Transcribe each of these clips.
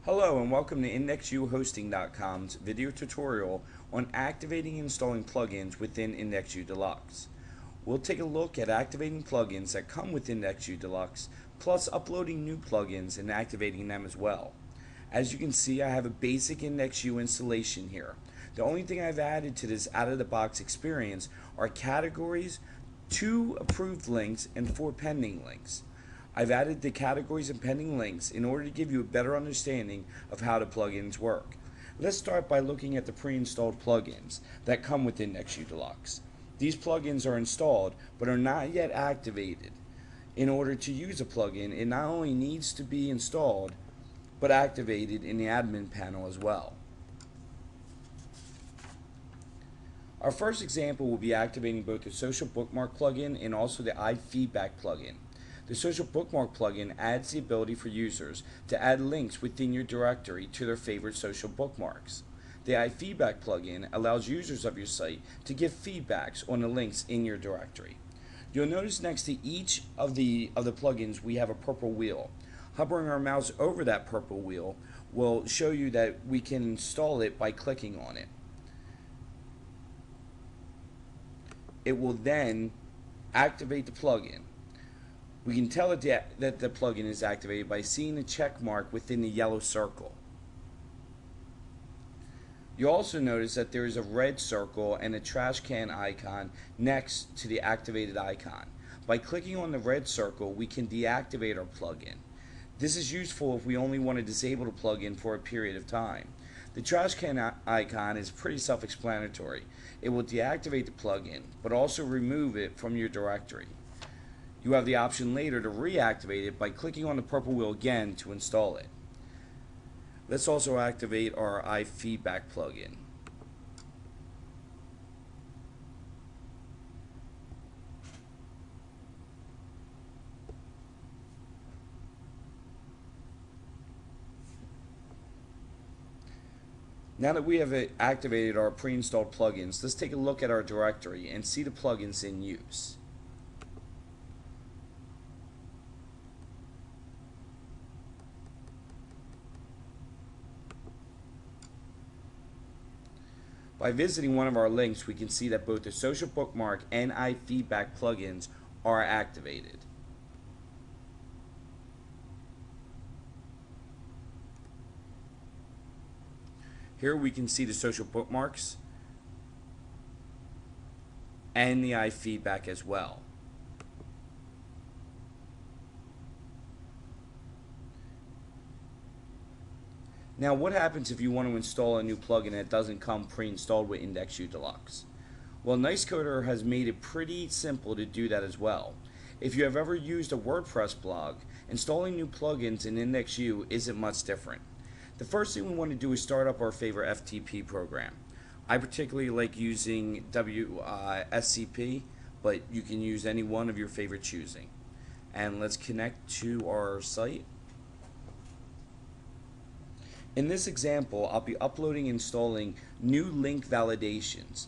Hello and welcome to IndexUHosting.com's video tutorial on activating and installing plugins within IndexU Deluxe. We'll take a look at activating plugins that come with IndexU Deluxe, plus uploading new plugins and activating them as well. As you can see, I have a basic IndexU installation here. The only thing I've added to this out-of-the-box experience are categories, 2 approved links, and 4 pending links. I've added the categories and pending links in order to give you a better understanding of how the plugins work. Let's start by looking at the pre-installed plugins that come with IndexU Deluxe. These plugins are installed but are not yet activated. In order to use a plugin, it not only needs to be installed but activated in the admin panel as well. Our first example will be activating both the Social Bookmark plugin and also the iFeedback plugin. The Social Bookmark plugin adds the ability for users to add links within your directory to their favorite social bookmarks. The iFeedback plugin allows users of your site to give feedbacks on the links in your directory. You'll notice next to each of the plugins we have a purple wheel. Hovering our mouse over that purple wheel will show you that we can install it by clicking on it. It will then activate the plugin. We can tell that the plugin is activated by seeing the check mark within the yellow circle. You'll also notice that there is a red circle and a trash can icon next to the activated icon. By clicking on the red circle, we can deactivate our plugin. This is useful if we only want to disable the plugin for a period of time. The trash can icon is pretty self-explanatory. It will deactivate the plugin, but also remove it from your directory. You have the option later to reactivate it by clicking on the purple wheel again to install it. Let's also activate our iFeedback plugin. Now that we have activated our pre-installed plugins, let's take a look at our directory and see the plugins in use. By visiting one of our links, we can see that both the Social Bookmark and iFeedback plugins are activated. Here we can see the Social Bookmarks and the iFeedback as well. Now, what happens if you want to install a new plugin that doesn't come pre-installed with IndexU Deluxe? Well, NiceCoder has made it pretty simple to do that as well. If you have ever used a WordPress blog, installing new plugins in IndexU isn't much different. The first thing we want to do is start up our favorite FTP program. I particularly like using SCP, but you can use any one of your favorite choosing. And let's connect to our site. In this example, I'll be uploading and installing new link validations.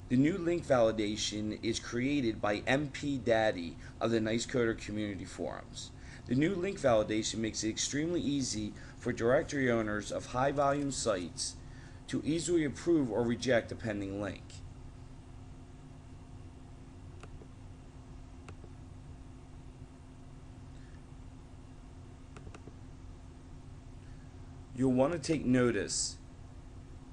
The new link validation is created by MP Daddy of the NiceCoder community forums. The new link validation makes it extremely easy for directory owners of high volume sites to easily approve or reject a pending link. You'll want to take notice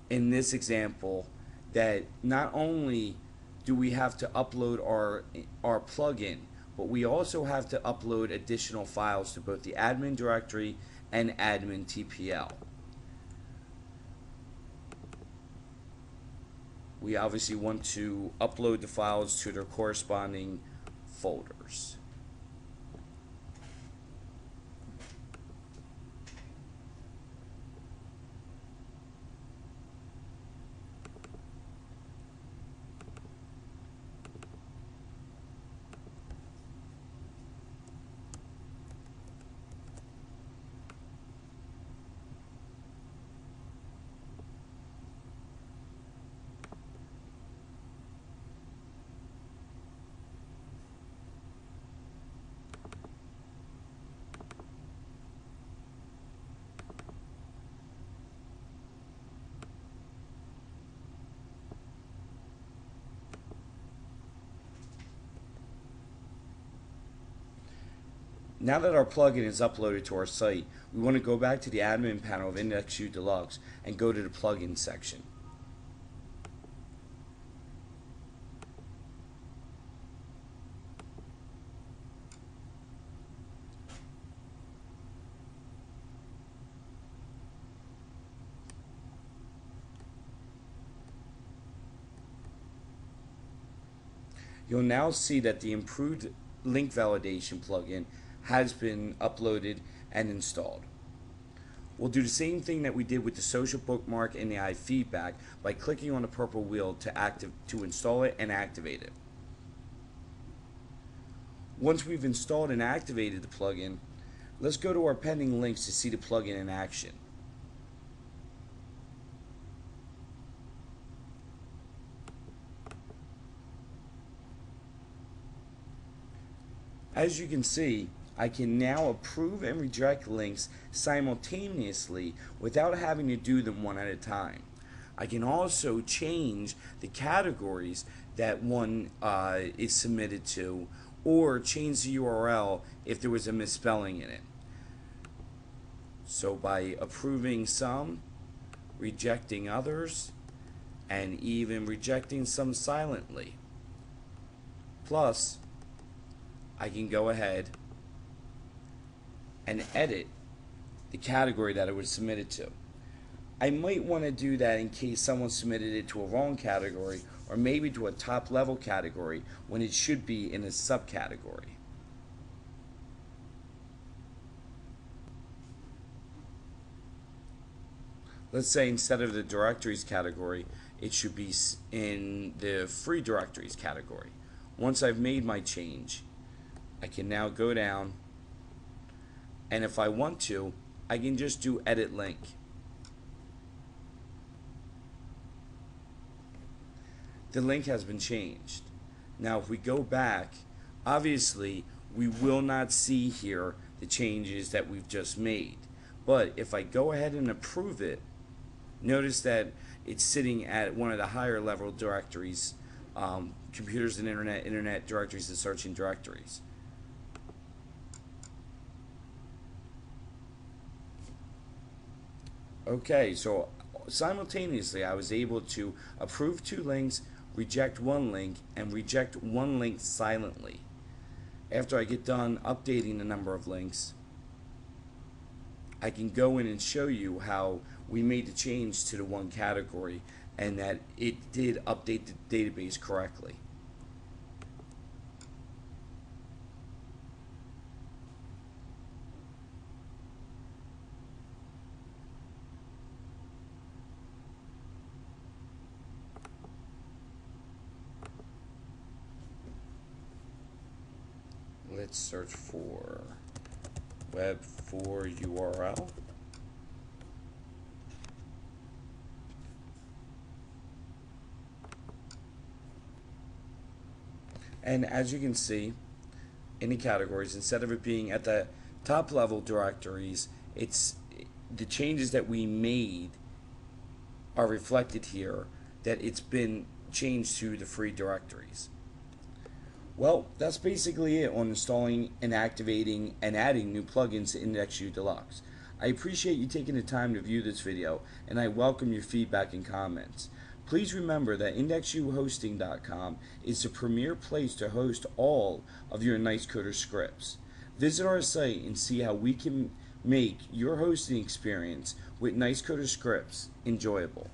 in this example that not only do we have to upload our plugin, but we also have to upload additional files to both the admin directory and admin TPL. We obviously want to upload the files to their corresponding folders. Now that our plugin is uploaded to our site, we want to go back to the admin panel of IndexU Deluxe and go to the plugin section. You'll now see that the improved link validation plugin has been uploaded and installed. We'll do the same thing that we did with the social bookmark and the iFeedback by clicking on the purple wheel to install it and activate it. Once we've installed and activated the plugin, let's go to our pending links to see the plugin in action. As you can see, I can now approve and reject links simultaneously without having to do them one at a time. I can also change the categories that one is submitted to, or change the URL if there was a misspelling in it. So by approving some, rejecting others, and even rejecting some silently. Plus, I can go ahead and edit the category that it was submitted to. I might want to do that in case someone submitted it to a wrong category, or maybe to a top level category when it should be in a subcategory. Let's say instead of the directories category, it should be in the free directories category. Once I've made my change, I can now go down, and if I want to, I can just do edit link. The link has been changed. Now if we go back, obviously we will not see here the changes that we've just made. But if I go ahead and approve it, notice that it's sitting at one of the higher level directories, computers and internet directories and searching directories. Okay, so simultaneously I was able to approve 2 links, reject 1 link, and reject 1 link silently. After I get done updating the number of links, I can go in and show you how we made the change to the one category and that it did update the database correctly. Let's search for web4 URL. And as you can see in the categories, instead of it being at the top level directories, it's the changes that we made are reflected here, that it's been changed to the free directories. Well, that's basically it on installing and activating and adding new plugins to IndexU Deluxe. I appreciate you taking the time to view this video, and I welcome your feedback and comments. Please remember that IndexUHosting.com is the premier place to host all of your NiceCoder scripts. Visit our site and see how we can make your hosting experience with NiceCoder scripts enjoyable.